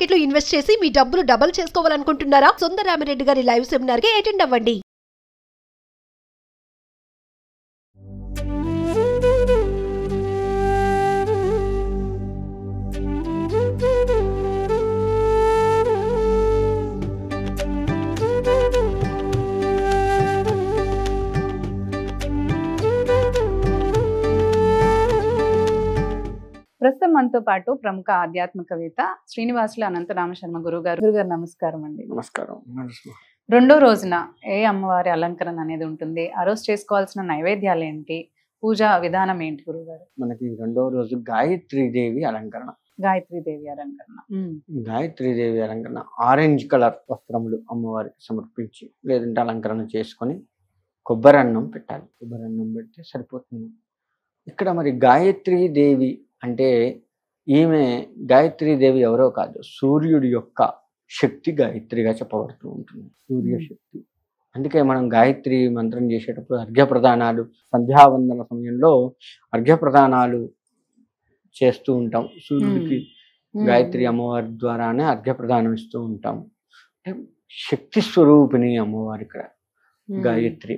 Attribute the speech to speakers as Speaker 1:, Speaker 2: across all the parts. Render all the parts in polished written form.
Speaker 1: Market లో invest చేసి మీ డబ్బులు డబుల్ చేసుకోవాలనుకుంటున్నారా? సుందరరామిరెడ్డి గారి లైవ్ సెమినార్ కి అటెండ్ అవ్వండి.
Speaker 2: ప్రస్తుతం మనతో పాటు ప్రముఖ ఆధ్యాత్మికవేత్త శ్రీనివాసులు అనంతరామ శర్మ గురుగారు. గురుగారు నమస్కారం అండి.
Speaker 3: నమస్కారం.
Speaker 2: రెండో రోజున ఏ అమ్మవారి అలంకరణ అనేది ఉంటుంది? ఆ రోజు చేసుకోవాల్సిన నైవేద్యాలు ఏంటి? పూజా విధానం ఏంటి గురుగారు?
Speaker 3: మనకి రెండో రోజు గాయత్రీదేవి అలంకరణ.
Speaker 2: గాయత్రీదేవి అలంకరణ.
Speaker 3: గాయత్రీదేవి అలంకరణ ఆరెంజ్ కలర్ వస్త్రములు అమ్మవారికి సమర్పించి లేదంటే అలంకరణ చేసుకొని కొబ్బరి అన్నం పెట్టాలి. కొబ్బరి అన్నం పెడితే సరిపోతుంది. ఇక్కడ మరి గాయత్రీదేవి అంటే ఈమె గాయత్రీదేవి ఎవరో కాదు, సూర్యుడి యొక్క శక్తి గాయత్రిగా చెప్పబడుతూ ఉంటుంది. సూర్య శక్తి. అందుకే మనం గాయత్రి మంత్రం చేసేటప్పుడు అర్ఘ్యప్రదానాలు, సంధ్యావందన సమయంలో అర్ఘ్యప్రదానాలు చేస్తూ ఉంటాం. సూర్యుడికి గాయత్రి అమ్మవారి ద్వారానే అర్ఘ్యప్రదానం ఇస్తూ ఉంటాం. శక్తి స్వరూపిణి అమ్మవారి ఇక్కడ గాయత్రి.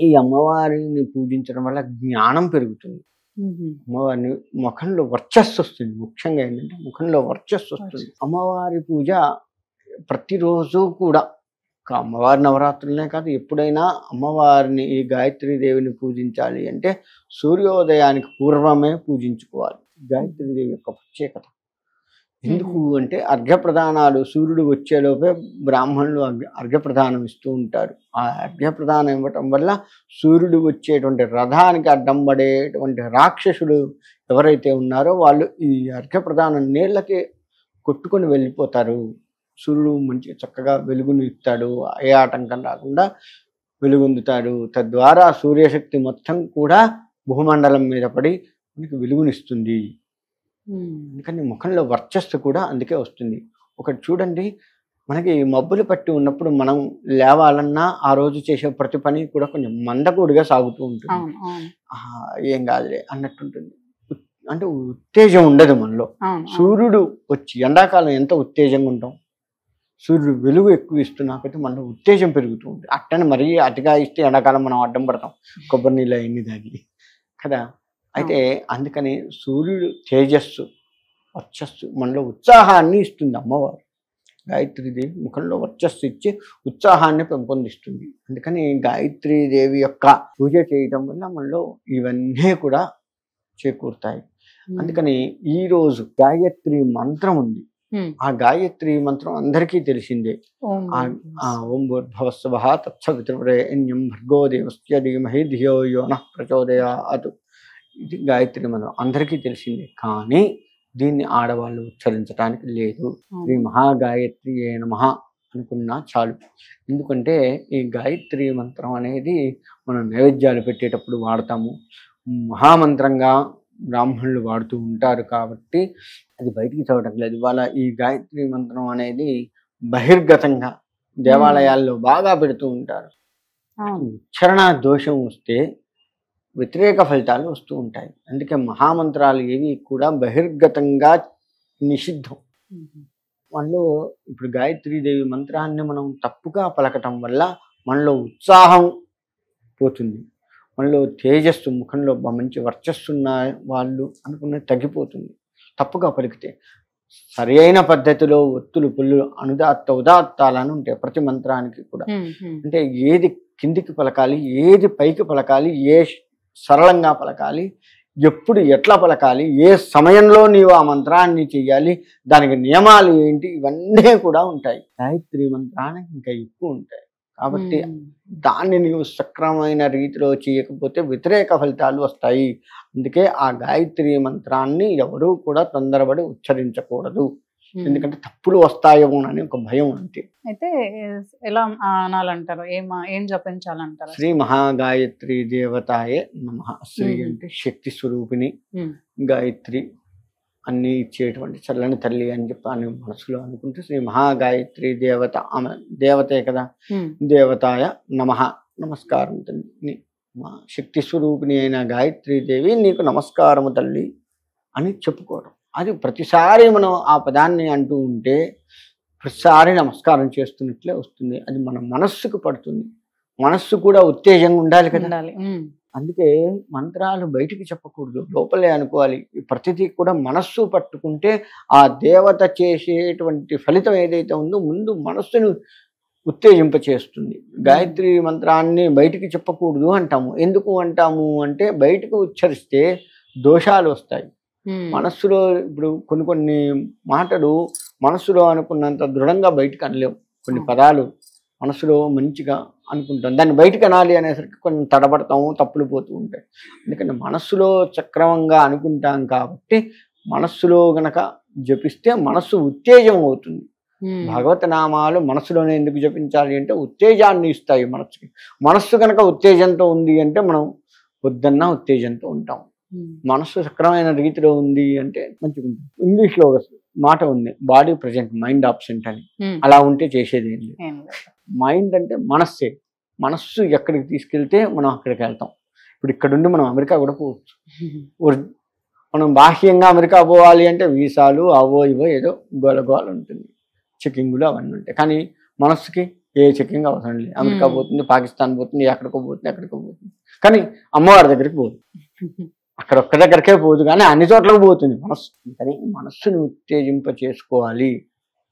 Speaker 3: ఈ అమ్మవారిని పూజించడం వల్ల జ్ఞానం పెరుగుతుంది. అమ్మవారిని ముఖంలో వర్చస్సు వస్తుంది. ముఖ్యంగా ఏంటంటే ముఖంలో వర్చస్సు వస్తుంది. అమ్మవారి పూజ ప్రతిరోజు కూడా, అమ్మవారి నవరాత్రులనే కాదు, ఎప్పుడైనా అమ్మవారిని ఈ గాయత్రీదేవిని పూజించాలి అంటే సూర్యోదయానికి పూర్వమే పూజించుకోవాలి. గాయత్రీదేవి యొక్క ప్రత్యేకత ఎందుకు అంటే అర్ఘ్యప్రదానాలు సూర్యుడు వచ్చేలోపే బ్రాహ్మణులు అర్ఘ్యప్రదానం ఇస్తూ ఉంటారు. ఆ అర్ఘ్యప్రదానం ఇవ్వటం వల్ల సూర్యుడు వచ్చేటువంటి రథానికి అడ్డం పడేటువంటి రాక్షసులు ఎవరైతే ఉన్నారో వాళ్ళు ఈ అర్ఘ్యప్రదానం నీళ్ళకి కొట్టుకొని వెళ్ళిపోతారు. సూర్యుడు మంచి చక్కగా వెలుగును ఇస్తాడు, ఏ ఆటంకం రాకుండా వెలుగొందుతాడు. తద్వారా సూర్యశక్తి మొత్తం కూడా భూమండలం మీద పడి మనకి వెలుగునిస్తుంది. అందుకని ముఖంలో వర్చస్సు కూడా అందుకే వస్తుంది. ఒకటి చూడండి, మనకి మబ్బులు పట్టి ఉన్నప్పుడు మనం లేవాలన్నా ఆ రోజు చేసే ప్రతి పని కూడా కొంచెం మందకొడిగా సాగుతూ ఉంటుంది. ఏం కాదులే అన్నట్టుంటుంది. అంటే ఉత్తేజం ఉండదు మనలో. సూర్యుడు వచ్చి ఎండాకాలం ఎంత ఉత్తేజంగా ఉంటాం, సూర్యుడు వెలుగు ఎక్కువ ఇస్తున్నాకైతే మనలో ఉత్తేజం పెరుగుతూ ఉంటుంది. అట్టని మరీ అతిగా ఇస్తే ఎండాకాలం మనం అడ్డం పడతాం, కొబ్బరి నీళ్ళు ఎన్ని దాగి కదా. అయితే అందుకని సూర్యుడు తేజస్సు, వర్చస్సు, మనలో ఉత్సాహాన్ని ఇస్తుంది అమ్మవారు. గాయత్రీదేవి ముఖంలో వర్చస్సు ఇచ్చి ఉత్సాహాన్ని పెంపొందిస్తుంది. అందుకని గాయత్రీదేవి యొక్క పూజ చేయటం వల్ల మనలో ఇవన్నీ కూడా చేకూరుతాయి. అందుకని ఈరోజు గాయత్రి మంత్రం ఉంది. ఆ గాయత్రి మంత్రం అందరికీ తెలిసిందే. ఓం భూర్భువస్సువః తత్సవితుర్వరేణ్యం భర్గో దేవస్య ధీమహి ధియో యో నః ప్రచోదయాత్. ఇది గాయత్రి మంత్రం అందరికీ తెలిసిందే, కానీ దీన్ని ఆడవాళ్ళు ఉచ్చరించడానికి లేదు. శ్రీ మహాగాయత్రి ఏ నమః అనుకున్నా చాలు. ఎందుకంటే ఈ గాయత్రి మంత్రం అనేది మనం నైవేద్యాలు పెట్టేటప్పుడు వాడతాము. మహామంత్రంగా బ్రాహ్మణులు వాడుతూ ఉంటారు కాబట్టి అది బయటికి చదవటం లేదు. ఇవాళ ఈ గాయత్రి మంత్రం అనేది బహిర్గతంగా దేవాలయాల్లో బాగా పెడుతూ ఉంటారు. ఉచ్చారణ దోషం వస్తే వ్యతిరేక ఫలితాలు వస్తూ ఉంటాయి. అందుకే మహామంత్రాలు ఏవి కూడా బహిర్గతంగా నిషిద్ధం. మనలో ఇప్పుడు గాయత్రీదేవి మంత్రాన్ని మనం తప్పుగా పలకటం వల్ల మనలో ఉత్సాహం పోతుంది, మనలో తేజస్సు, ముఖంలో మంచి వర్చస్సున్న వాళ్ళు అనుకున్నది తగ్గిపోతుంది తప్పుగా పలికితే. సరి అయిన పద్ధతిలో ఒత్తులు పుల్లు ఉదాత్తాలని ఉంటాయి ప్రతి మంత్రానికి కూడా. అంటే ఏది కిందికి పలకాలి, ఏది పైకి పలకాలి, ఏ సరళంగా పలకాలి, ఎప్పుడు ఎట్లా పలకాలి, ఏ సమయంలో నీవు ఆ మంత్రాన్ని చెయ్యాలి, దానికి నియమాలు ఏంటి, ఇవన్నీ కూడా ఉంటాయి. గాయత్రి మంత్రానికి ఇంకా ఎక్కువ ఉంటాయి. కాబట్టి దాన్ని నీవు సక్రమమైన రీతిలో చేయకపోతే వ్యతిరేక ఫలితాలు వస్తాయి. అందుకే ఆ గాయత్రి మంత్రాన్ని ఎవరూ కూడా తొందరపడి ఉచ్చరించకూడదు. ఎందుకంటే తప్పులు వస్తాయేమో అని ఒక భయం అంతే.
Speaker 2: అయితే ఎలా అనాలంటారు, ఏం జపించాలంటారు?
Speaker 3: శ్రీ మహాగాయత్రి దేవతాయే నమః. శ్రీ అంటే శక్తి స్వరూపిణి, గాయత్రి అన్ని ఇచ్చేటువంటి చల్లని తల్లి అని చెప్పి అని మనసులో అనుకుంటే శ్రీ మహాగాయత్రి దేవత, ఆమె దేవతే కదా. దేవతాయ నమః, నమస్కారం తల్లి, మా శక్తి స్వరూపిణి అయిన గాయత్రీదేవి నీకు నమస్కారము తల్లి అని చెప్పుకోవడం. అది ప్రతిసారి మనం ఆ పదాన్ని అంటూ ఉంటే ప్రతిసారి నమస్కారం చేస్తున్నట్లే వస్తుంది. అది మన మనస్సుకు పడుతుంది. మనస్సు కూడా ఉత్తేజంగా ఉండాలి కదా.
Speaker 2: ఉండాలి.
Speaker 3: అందుకే మంత్రాలు బయటికి చెప్పకూడదు, లోపలే అనుకోవాలి. ప్రతిదీ కూడా మనస్సు పట్టుకుంటే ఆ దేవత చేసేటువంటి ఫలితం ఏదైతే ఉందో ముందు మనస్సును ఉత్తేజింపచేస్తుంది. గాయత్రి మంత్రాన్ని బయటికి చెప్పకూడదు అంటాము. ఎందుకు అంటాము అంటే బయటకు ఉచ్చరిస్తే దోషాలు వస్తాయి. మనస్సులో ఇప్పుడు కొన్ని మాటలు మనస్సులో అనుకున్నంత దృఢంగా బయటకు అనలేవు. కొన్ని పదాలు మనసులో మంచిగా అనుకుంటాం, దాన్ని బయటకు అనాలి అనేసరికి కొంచెం తడబడతాము, తప్పులు పోతూ ఉంటాయి. ఎందుకంటే మనస్సులో సక్రమంగా అనుకుంటాం కాబట్టి మనస్సులో గనక జపిస్తే మనస్సు ఉత్తేజం అవుతుంది. భగవత నామాలు మనస్సులోనే ఎందుకు జపించాలి అంటే ఉత్తేజాన్ని ఇస్తాయి మనస్సుకి. మనస్సు కనుక ఉత్తేజంతో ఉంది అంటే మనం పొద్దున్న ఉత్తేజంతో ఉంటాం. మనస్సు సక్రమైన రీతిలో ఉంది అంటే మంచిగా ఉంటుంది. ఇంగ్లీష్లో ఒక మాట ఉంది, బాడీ ప్రజెంట్ మైండ్ ఆబ్సెంట్ అని. అలా ఉంటే చేసేది ఏం లేదు. మైండ్ అంటే మనస్సే. మనస్సు ఎక్కడికి తీసుకెళ్తే మనం అక్కడికి వెళ్తాం. ఇప్పుడు ఇక్కడుండి మనం అమెరికా కూడా పోవచ్చు. మనం బాహ్యంగా అమెరికా పోవాలి అంటే వీసాలు అవో ఇవో ఏదో గోల ఉంటుంది, చెకింగులు అవన్నీ ఉంటాయి. కానీ మనస్సుకి ఏ చెకింగ్ అవసరం లేదు. అమెరికా పోతుంది, పాకిస్తాన్ పోతుంది, ఎక్కడికో పోతుంది. కానీ అమ్మవారి దగ్గరికి పోతుంది. అక్కడ ఒక్క దగ్గరకే పోదు కానీ అన్ని చోట్లకు పోతుంది మనస్సు. కానీ మనస్సుని ఉత్తేజింప చేసుకోవాలి,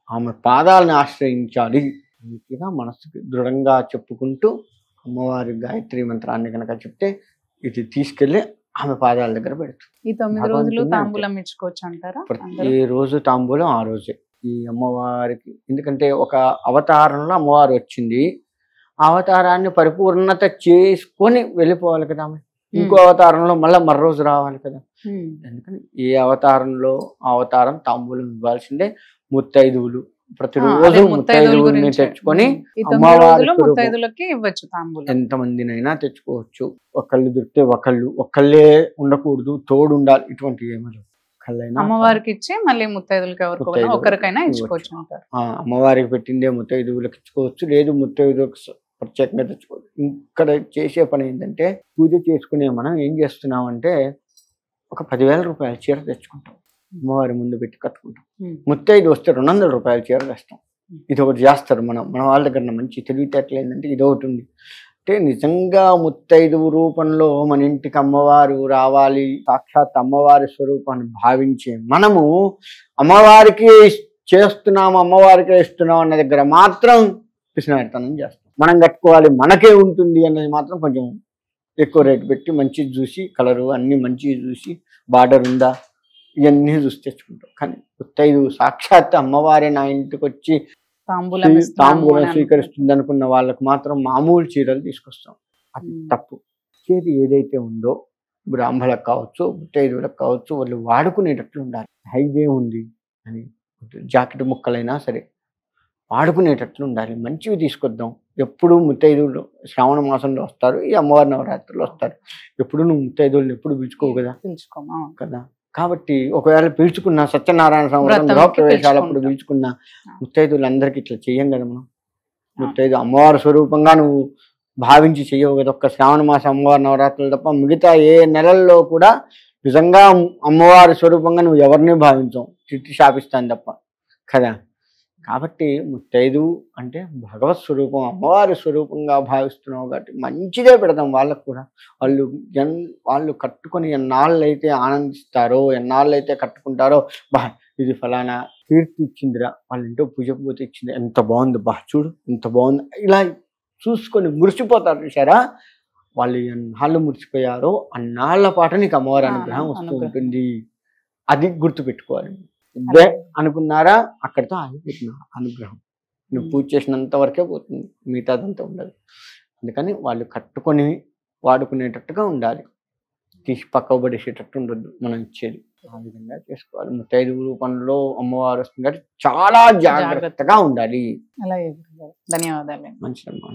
Speaker 3: ఆమె పాదాలను ఆశ్రయించాలి. నీట్గా మనస్సుకి దృఢంగా చెప్పుకుంటూ అమ్మవారి గాయత్రి మంత్రాన్ని కనుక చెప్తే ఇది తీసుకెళ్ళి ఆమె పాదాల దగ్గర పెడుతుంది.
Speaker 2: ఈ 9 రోజులు తాంబూలం ఇచ్చుకోవచ్చు అంటారా?
Speaker 3: ప్రతి రోజు తాంబూలం ఆ రోజే ఈ అమ్మవారికి. ఎందుకంటే ఒక అవతారంలో అమ్మవారు వచ్చింది, ఆ అవతారాన్ని పరిపూర్ణత చేసుకొని వెళ్ళిపోవాలి కదా ఆమె. ఇంకో అవతారంలో మరో రోజు రావాలి కదా. ఎందుకని ఏ అవతారంలో ఆ అవతారం తాంబూలం ఇవ్వాల్సిందే. ముత్తైదువులు ప్రతిరోజు ముత్తైదువుల్ని తెచ్చుకొని
Speaker 2: ముత్తైదువులకి ఇవ్వచ్చు తాంబూలం.
Speaker 3: ఎంతమందినైనా తెచ్చుకోవచ్చు. ఒకళ్ళు దొరికితే ఒకళ్ళే ఉండకూడదు, తోడు ఉండాలి. ఇటువంటి ఏమీ
Speaker 2: అమ్మవారికి ఇచ్చి మళ్ళీ ముత్తైదులకి ఒకరికైనా ఇచ్చుకోవచ్చు అంటారు.
Speaker 3: అమ్మవారికి పెట్టిందే ముత్తైదువులకు ఇచ్చుకోవచ్చు, లేదు ముత్తైదువులకు ప్రత్యేకంగా తెచ్చుకోవచ్చు. ఇక్కడ చేసే పని ఏంటంటే పూజ చేసుకునే మనం ఏం చేస్తున్నామంటే ఒక 10,000 రూపాయల చీర తెచ్చుకుంటాం, అమ్మవారి ముందు పెట్టి కట్టుకుంటాం. ముత్తైదు వస్తే 200 రూపాయల చీర తెస్తాం. ఇది ఒకటి చేస్తారు మన వాళ్ళ దగ్గర. మంచి తెలివితేటలు ఏంటంటే ఇది ఒకటి ఉంది. అంటే నిజంగా ముత్తైదువు రూపంలో మన ఇంటికి అమ్మవారు రావాలి, సాక్షాత్ అమ్మవారి స్వరూపాన్ని భావించే మనము అమ్మవారికి చేస్తున్నాము, అమ్మవారికే ఇస్తున్నాం అన్న దగ్గర మాత్రం పిసినారితనం చేస్తాం. మనం కట్టుకోవాలి, మనకే ఉంటుంది అన్నది మాత్రం కొంచెం ఎక్కువ రేటు పెట్టి మంచిది చూసి, కలరు అన్ని మంచిది చూసి, బార్డర్ ఉందా ఇవన్నీ చూసి తెచ్చుకుంటాం. కానీ ముత్తైదువు సాక్షాత్ అమ్మవారే నా ఇంటికి వచ్చి తాంబూలం స్వీకరిస్తుంది అనుకున్న వాళ్ళకు మాత్రం మామూలు చీరలు తీసుకొస్తాం. అది తప్పు. చేతి ఏదైతే ఉందో బ్రాహ్మణులకు కావచ్చు, ముత్తైదువులకు కావచ్చు, వాళ్ళు వాడుకునేటట్లు ఉండాలి. హైదే ఉంది అని జాకెట్ ముక్కలైనా సరే వాడుకునేటట్లు ఉండాలి. మంచివి తీసుకొద్దాం. ఎప్పుడు ముత్తైదువులు శ్రావణ మాసంలో వస్తారు, ఈ అమ్మవారి నవరాత్రులు వస్తారు. ఎప్పుడు నువ్వు ముత్తైదువులను ఎప్పుడు పిలుచుకోవు కదా. కాబట్టి ఒకవేళ పిలుచుకున్న సత్యనారాయణ సంవత్సరం గృహప్రవేశాలప్పుడు పిలుచుకున్న ముత్తైదువులందరికీ ఇట్లా చెయ్యం కదా మనం. ముత్తైదు అమ్మవారి స్వరూపంగా నువ్వు భావించి చెయ్యవు కదా. ఒక్క శ్రావణ మాసం అమ్మవారి నవరాత్రులు తప్ప మిగతా ఏ నెలల్లో కూడా నిజంగా అమ్మవారి స్వరూపంగా నువ్వు ఎవరిని భావించవు, తిట్టి శాపిస్తాను తప్ప కదా. కాబట్టి ముత్తైదు అంటే భగవత్ స్వరూపం, అమ్మవారి స్వరూపంగా భావిస్తున్నావు కాబట్టి మంచిదే పెడతాం వాళ్ళకు కూడా. వాళ్ళు కట్టుకొని ఎన్నాళ్ళైతే ఆనందిస్తారో, ఎన్నాళ్ళైతే కట్టుకుంటారో, ఇది ఫలానా కీర్తి ఇచ్చిందిరా, వాళ్ళ ఇంట్లో పూజ పోతే ఇచ్చింది, ఎంత బాగుంది, చూడు ఎంత బాగుంది, ఇలా చూసుకొని మురిసిపోతారు. చూసారా, వాళ్ళు ఎన్నాళ్ళు మురిసిపోయారో అన్నాళ్ల పాటు నీకు అమ్మవారి అనుగ్రహం వస్తూ ఉంటుంది. అది గుర్తుపెట్టుకోవాలి. ఇదే అనుకున్నారా, అక్కడితో ఆగిపోతున్నా అనుగ్రహం. నువ్వు పూజ చేసినంత వరకే పోతుంది, మిగతాదంతా ఉండదు. అందుకని వాళ్ళు కట్టుకొని వాడుకునేటట్టుగా ఉండాలి, తీసి పక్కకు పడేసేటట్టు ఉండొద్దు మనం ఇచ్చేది. ఆ విధంగా చేసుకోవాలి. ముత్తైదువు రూపంలో అమ్మవారు వస్తుంది కాబట్టి చాలా జాగ్రత్తగా ఉండాలి.
Speaker 2: ధన్యవాదాలు.
Speaker 3: మంచిదమ్మా.